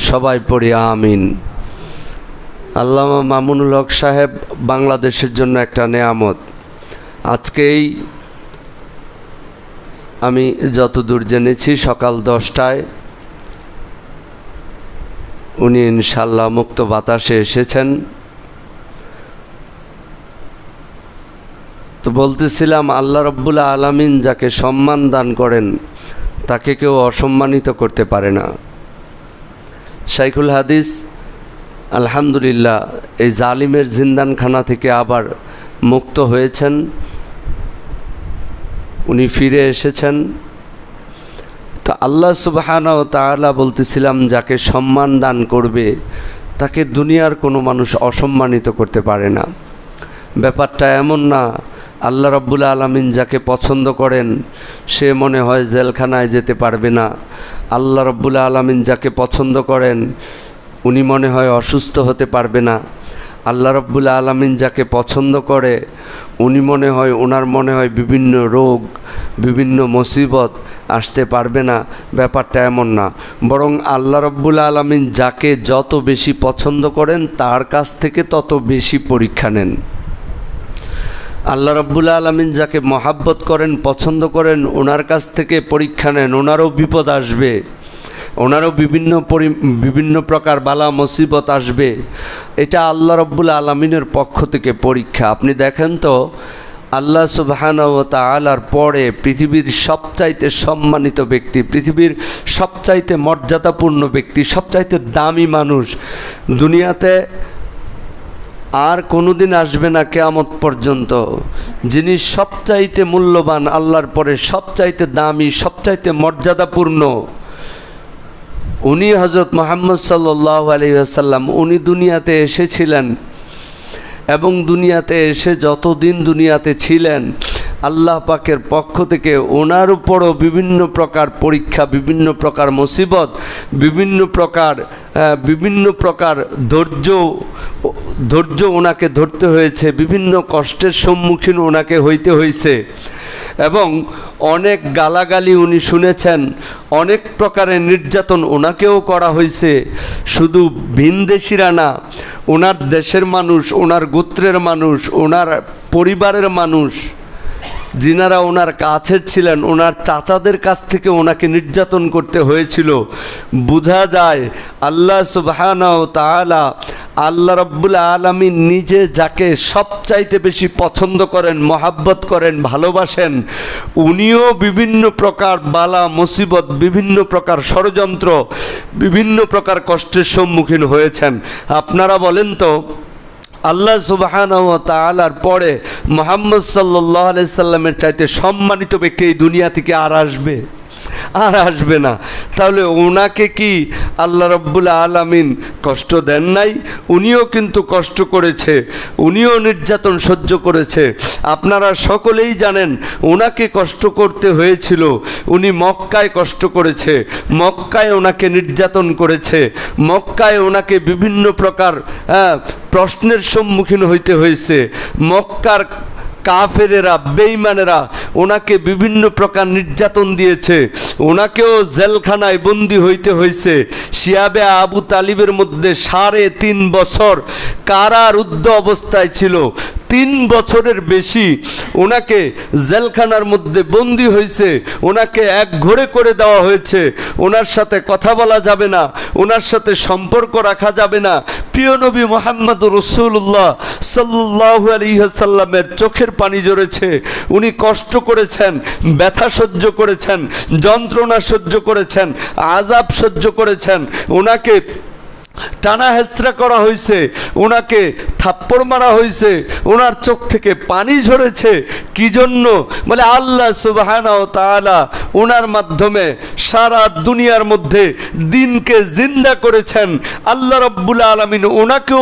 সবাই পড়ি আমিন। আল্লামা মামুনুল হক সাহেব বাংলাদেশের জন্য একটা নেয়ামত। আজকেই আমি যতদূর জেনেছি সকাল 10টায় উনি ইনশাল্লাহ মুক্ত বাতাসে এসেছেন। তো বলতেছিলাম, আল্লাহ রাব্বুল আলামিন যাকে সম্মান দান করেন তাকে কেউ অসম্মানিত করতে পারে না। শাইখুল হাদিস আলহামদুলিল্লাহ এই জালিমের জিন্দানখানা থেকে আবার মুক্ত হয়েছেন, উনি ফিরে এসেছেন। তো আল্লাহ সুবহানাহু ওয়া তাআলা বলতেছিলাম, যাকে সম্মান দান করবে তাকে দুনিয়ার কোনো মানুষ অসম্মানিত করতে পারে না। ব্যাপারটা এমন না, আল্লাহ রাব্বুল আলামিন যাকে পছন্দ করেন সে মনে হয় জেলখানায় যেতে পারবে না। আল্লাহ রাব্বুল আলামিন যাকে পছন্দ করেন উনি মনে হয় অসুস্থ হতে পারবে না। আল্লাহ রাব্বুল আলামিন যাকে পছন্দ করে উনি ওনার মনে হয় বিভিন্ন রোগ, বিভিন্ন মুসিবত আসতে পারবে না। ব্যাপারটা এমন না, বরং আল্লাহ রাব্বুল আলামিন যাকে যত বেশি পছন্দ করেন তার কাছ থেকে তত বেশি পরীক্ষা নেন। আল্লাহ রাব্বুল আলামিন যাকে মহাব্বত করেন, পছন্দ করেন, ওনার কাছ থেকে পরীক্ষা নেন। ওনারও বিপদ আসবে, ওনারও বিভিন্ন প্রকার বালা মুসিবত আসবে। এটা আল্লাহ রাব্বুল আলামিনের পক্ষ থেকে পরীক্ষা। আপনি দেখেন তো, আল্লাহ সুবহানাহু ওয়া তাআলার পরে পৃথিবীর সবচাইতে সম্মানিত ব্যক্তি, পৃথিবীর সবচাইতে মর্যাদাপূর্ণ ব্যক্তি, সবচাইতে দামি মানুষ দুনিয়াতে আর কোনোদিন আসবে না কিয়ামত পর্যন্ত, যিনি সবচাইতে মূল্যবান, আল্লাহর পরে সবচাইতে দামি, সবচাইতে মর্যাদাপূর্ণ, উনি হযরত মুহাম্মদ সাল্লাল্লাহু আলাইহি ওয়াসাল্লাম। উনি দুনিয়াতে এসেছিলেন এবং দুনিয়াতে এসে যতদিন দুনিয়াতে ছিলেন আল্লাহ পাকের পক্ষ থেকে ওনার উপরও বিভিন্ন প্রকার পরীক্ষা, বিভিন্ন প্রকার মুসিবত, বিভিন্ন প্রকার ধৈর্য ওনাকে ধরতে হয়েছে, বিভিন্ন কষ্টের সম্মুখীন ওনাকে হইতে হয়েছে এবং অনেক গালাগালি উনি শুনেছেন, অনেক প্রকারের নির্যাতন ওনাকেও করা হয়েছে। শুধু ভিনদেশিরা না, ওনার দেশের মানুষ, ওনার গোত্রের মানুষ, ওনার পরিবারের মানুষ যিনারা ওনার কাছের ছিলেন, ওনার চাচাদের কাছ থেকে ওনাকে নির্যাতন করতে হয়েছিল। বোঝা যায় আল্লাহ সুবহানাহু ওয়া তাআলা, আল্লাহ রাব্বুল আলামিন নিজে যাকে সবচাইতে বেশি পছন্দ করেন, মহাব্বত করেন, ভালোবাসেন, উনিও বিভিন্ন প্রকার বালা মুসিবত, বিভিন্ন প্রকার ষড়যন্ত্র, বিভিন্ন প্রকার কষ্টের সম্মুখীন হয়েছেন। আপনারা বলেন তো, আল্লাহ সুবহানাহু ওয়া তাআলার পরে মুহাম্মদ সাল্লাল্লাহু আলাইহি সাল্লামের চাইতে সম্মানিত ব্যক্তি এই দুনিয়া থেকে আর আসবে? আর আসবে না। তাহলে ওনাকে কি আল্লাহ রাব্বুল আলামিন কষ্ট দেন নাই? উনিও কিন্তু কষ্ট করেছে, উনিও নির্যাতন সহ্য করেছে। আপনারা সকলেই জানেন ওনাকে কষ্ট করতে হয়েছিল। উনি মক্কায় কষ্ট করেছে, মক্কায় ওনাকে নির্যাতন করেছে, মক্কায় ওনাকে বিভিন্ন প্রকার প্রশ্নের সম্মুখীন হইতে হয়েছে। মক্কার কাফেরেরা, বেঈমানেরা ওনাকে বিভিন্ন প্রকার নির্যাতন দিয়েছে, ওনাকেও জেলখানায় বন্দি হইতে হয়েছে। শিয়াবে আবু তালিবের মধ্যে 3.5 বছর কারারুদ্ধ অবস্থায় ছিল। 3 বছরের বেশি ওনাকে জেলখানার মধ্যে বন্দি হয়েছে। ওনাকে এক ঘরে করে দেওয়া হয়েছে। ওনার সাথে কথা বলা যাবে না, ওনার সাথে সম্পর্ক রাখা যাবে না। প্রিয় নবী মুহাম্মদ রাসূলুল্লাহ সাল্লাল্লাহু আলাইহি ওয়াসাল্লামের চোখের পানি ঝরেছে। উনি কষ্ট করেছেন, ব্যথা সহ্য করেছেন, যন্ত্রণা সহ্য করেছেন, আযাব সহ্য করেছেন। ওনাকে টানা হেঁচড়া করা হয়েছে, ওনাকে থাপ্পড় মারা হয়েছে, ওনার চোখ থেকে পানি ঝরেছে। কি জন্য? বলে আল্লাহ সুবহানাহু ওয়া তাআলা ওনার মাধ্যমে সারা দুনিয়ার মধ্যে দিনকে জিন্দা করেছেন। আল্লাহ রাব্বুল আলামিন ওনাকেও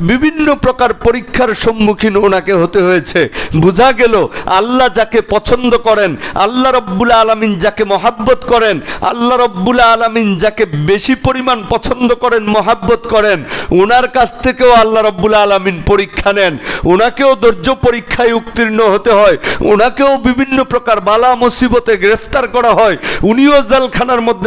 বিভিন্ন প্রকার পরীক্ষার সম্মুখীন ওনাকে হতে হয়েছে। বোঝা গেল আল্লাহ যাকে পছন্দ করেন, আল্লাহ রাব্বুল আলামিন যাকে মহাব্বত করেন, আল্লাহ রাব্বুল আলামিন যাকে বেশি পরিমাণ পছন্দ করেন, মহাব্বত করেন, ওনার কাছ থেকেও আল্লাহ রাব্বুল আলামিন পরীক্ষা নেন। ওনাকেও ধৈর্য পরীক্ষায় উত্তীর্ণ হতে হয়, ওনাকেও বিভিন্ন প্রকার বালা মুসিবতে গ্রেফতার করা হয়, উনিও জেলখানার মধ্যে